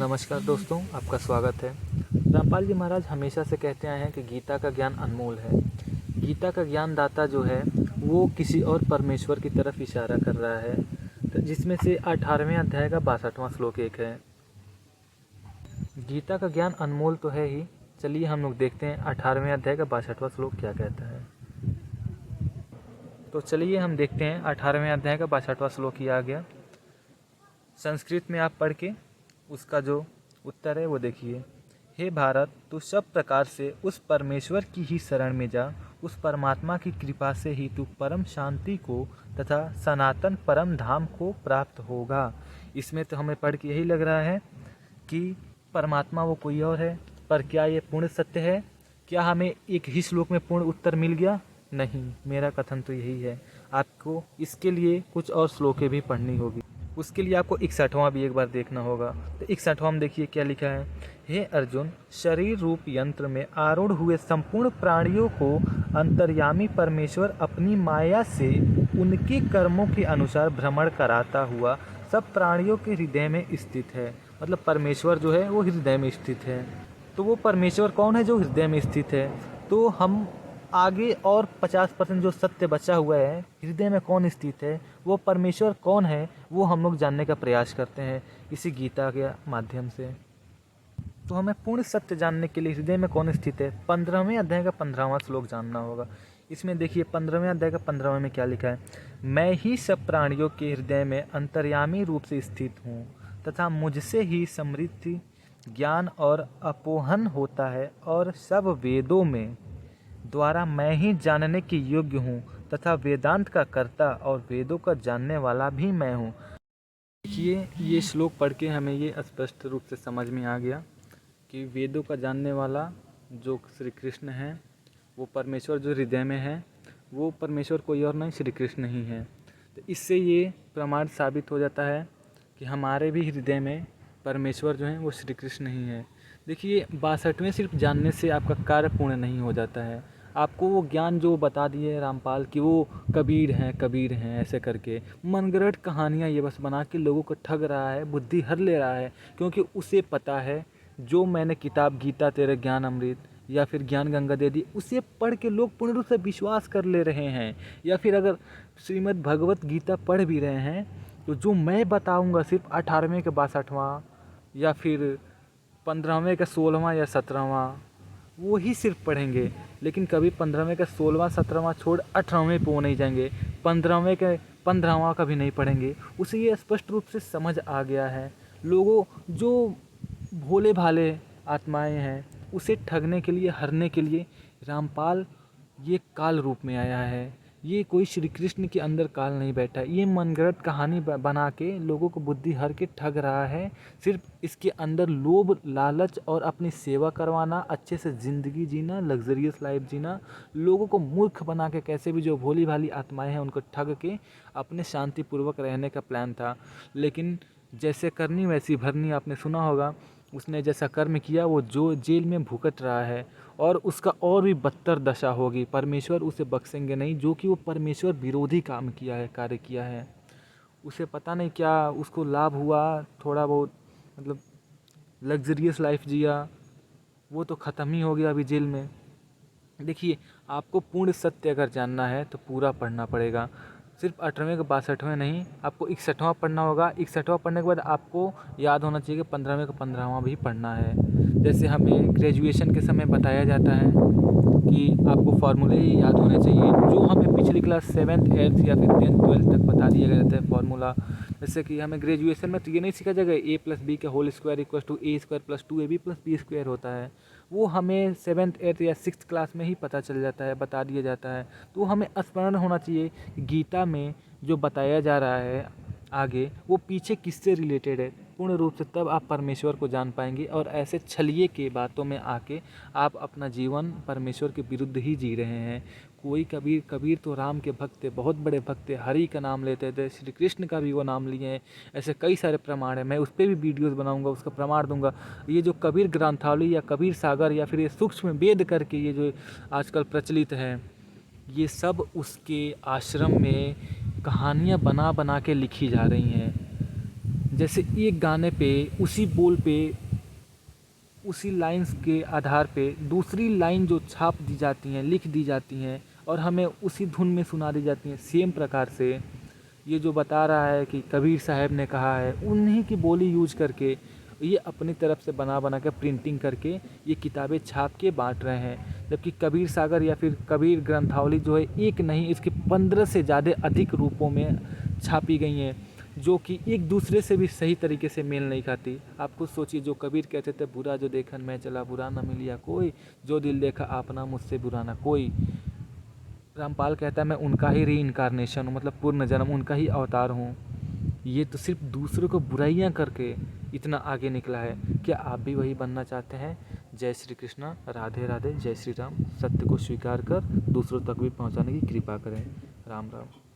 नमस्कार दोस्तों, आपका स्वागत है। रामपाल जी महाराज हमेशा से कहते आए हैं कि गीता का ज्ञान अनमोल है। गीता का ज्ञान दाता जो है वो किसी और परमेश्वर की तरफ इशारा कर रहा है, तो जिसमें से 18वें अध्याय का 62वां श्लोक एक है। गीता का ज्ञान अनमोल तो है ही। चलिए हम लोग देखते हैं 18वें अध्याय का 62वां श्लोक क्या कहता है। तो चलिए हम देखते हैं 18वें अध्याय का 62वां श्लोक ही आ गया। संस्कृत में आप पढ़ के उसका जो उत्तर है वो देखिए। हे भारत, तू सब प्रकार से उस परमेश्वर की ही शरण में जा। उस परमात्मा की कृपा से ही तू परम शांति को तथा सनातन परम धाम को प्राप्त होगा। इसमें तो हमें पढ़ के यही लग रहा है कि परमात्मा वो कोई और है। पर क्या ये पूर्ण सत्य है? क्या हमें एक ही श्लोक में पूर्ण उत्तर मिल गया? नहीं, मेरा कथन तो यही है। आपको इसके लिए कुछ और श्लोकें भी पढ़नी होगी। उसके लिए आपको 61वां भी एक बार देखना होगा। तो 61वां में देखिए क्या लिखा है। हे अर्जुन, शरीर रूप यंत्र में आरूढ़ हुए संपूर्ण प्राणियों को अंतर्यामी परमेश्वर अपनी माया से उनके कर्मों के अनुसार भ्रमण कराता हुआ सब प्राणियों के हृदय में स्थित है। मतलब परमेश्वर जो है वो हृदय में स्थित है। तो वो परमेश्वर कौन है जो हृदय में स्थित है? तो हम आगे और 50% जो सत्य बचा हुआ है, हृदय में कौन स्थित है, वो परमेश्वर कौन है, वो हम लोग जानने का प्रयास करते हैं इसी गीता के माध्यम से। तो हमें पूर्ण सत्य जानने के लिए हृदय में कौन स्थित है, 15वें अध्याय का 15वां श्लोक जानना होगा। इसमें देखिए 15वें अध्याय का 15वां में क्या लिखा है। मैं ही सब प्राणियों के हृदय में अंतर्यामी रूप से स्थित हूँ तथा मुझसे ही समृद्धि, ज्ञान और अपोहन होता है, और सब वेदों में द्वारा मैं ही जानने के योग्य हूँ तथा वेदांत का कर्ता और वेदों का जानने वाला भी मैं हूँ। देखिए ये श्लोक पढ़ के हमें ये स्पष्ट रूप से समझ में आ गया कि वेदों का जानने वाला जो श्री कृष्ण है, वो परमेश्वर जो हृदय में है, वो परमेश्वर कोई और नहीं, श्री कृष्ण ही है। तो इससे ये प्रमाण साबित हो जाता है कि हमारे भी हृदय में परमेश्वर जो हैं वो श्री कृष्ण ही है। देखिए 62वें सिर्फ जानने से आपका कार्य पूर्ण नहीं हो जाता है। आपको वो ज्ञान जो बता दिए रामपाल कि वो कबीर हैं ऐसे करके मनगढ़ंत कहानियाँ ये बस बना के लोगों को ठग रहा है, बुद्धि हर ले रहा है। क्योंकि उसे पता है जो मैंने किताब गीता तेरे ज्ञान अमृत या फिर ज्ञान गंगा दे दी, उसे पढ़ के लोग पूर्ण रूप से विश्वास कर ले रहे हैं। या फिर अगर श्रीमद् भगवत गीता पढ़ भी रहे हैं तो जो मैं बताऊंगा सिर्फ 18वें का 62वां या फिर 15वें का 16वां या 17वां वो ही सिर्फ पढ़ेंगे। लेकिन कभी 15वें का 16वां 17वां छोड़ 18वें पे वो नहीं जाएंगे, 15वें का 15वां का भी नहीं पढ़ेंगे। उसे ये स्पष्ट रूप से समझ आ गया है। लोगों जो भोले भाले आत्माएं हैं उसे ठगने के लिए, हरने के लिए रामपाल ये काल रूप में आया है। ये कोई श्री कृष्ण के अंदर काल नहीं बैठा, ये मनगढ़ंत कहानी बना के लोगों को बुद्धि हर के ठग रहा है। सिर्फ इसके अंदर लोभ, लालच और अपनी सेवा करवाना, अच्छे से ज़िंदगी जीना, लग्जरियस लाइफ जीना, लोगों को मूर्ख बना के कैसे भी जो भोली भाली आत्माएं हैं उनको ठग के अपने शांतिपूर्वक रहने का प्लान था। लेकिन जैसे करनी वैसी भरनी, आपने सुना होगा। उसने जैसा कर्म किया वो जो जेल में भुगत रहा है, और उसका और भी बदतर दशा होगी। परमेश्वर उसे बख्शेंगे नहीं, जो कि वो परमेश्वर विरोधी काम किया है, कार्य किया है। उसे पता नहीं क्या उसको लाभ हुआ, थोड़ा बहुत मतलब लग्जरियस लाइफ जिया, वो तो ख़त्म ही हो गया अभी जेल में। देखिए आपको पूर्ण सत्य अगर जानना है तो पूरा पढ़ना पड़ेगा। सिर्फ 18वें का 62वें नहीं, आपको 61वां पढ़ना होगा। 61वां पढ़ने के बाद आपको याद होना चाहिए कि 15वें का 15वां भी पढ़ना है। जैसे हमें ग्रेजुएशन के समय बताया जाता है कि आपको फार्मूले ही याद होने चाहिए, जो हमें पिछली क्लास 7th 8th या फिर 10th 12th तक बता दिया गया था फार्मूला। जैसे कि हमें ग्रेजुएशन में तो ये नहीं सीखा जाएगा a+b² = a² + 2ab + b² होता है। वो हमें 7th 8th या 6th क्लास में ही पता चल जाता है, बता दिया जाता है। तो हमें स्मरण होना चाहिए कि गीता में जो बताया जा रहा है आगे, वो पीछे किससे रिलेटेड है पूर्ण रूप से। तब आप परमेश्वर को जान पाएंगे। और ऐसे छलिए के बातों में आके आप अपना जीवन परमेश्वर के विरुद्ध ही जी रहे हैं। कोई कबीर तो राम के भक्त थे, बहुत बड़े भक्त थे, हरि का नाम लेते थे, श्री कृष्ण का भी वो नाम लिए हैं। ऐसे कई सारे प्रमाण हैं, मैं उस पर भी वीडियोस बनाऊंगा, उसका प्रमाण दूंगा। ये जो कबीर ग्रंथावली या कबीर सागर या फिर ये सूक्ष्म वेद करके ये जो आजकल प्रचलित है, ये सब उसके आश्रम में कहानियाँ बना बना के लिखी जा रही हैं। जैसे एक गाने पे उसी बोल पे उसी लाइन्स के आधार पे दूसरी लाइन जो छाप दी जाती हैं, लिख दी जाती हैं और हमें उसी धुन में सुना दी जाती हैं। सेम प्रकार से ये जो बता रहा है कि कबीर साहब ने कहा है, उन्हीं की बोली यूज करके ये अपनी तरफ से बना बना के प्रिंटिंग करके ये किताबें छाप के बांट रहे हैं। जबकि कबीर सागर या फिर कबीर ग्रंथावली जो है एक नहीं, इसके 15 से ज़्यादा अधिक रूपों में छापी गई हैं, जो कि एक दूसरे से भी सही तरीके से मेल नहीं खाती। आप खुद सोचिए, जो कबीर कहते थे, बुरा जो देखन मैं चला बुरा न मिलिया कोई, जो दिल देखा आपना मुझसे बुरा ना कोई। रामपाल कहता है मैं उनका ही री इनकारनेशन हूँ, मतलब पूर्ण जन्म उनका ही अवतार हूँ। ये तो सिर्फ दूसरों को बुराइयां करके इतना आगे निकला है। क्या आप भी वही बनना चाहते हैं? जय श्री कृष्णा, राधे राधे, जय श्री राम। सत्य को स्वीकार कर दूसरों तक भी पहुंचाने की कृपा करें। राम राम।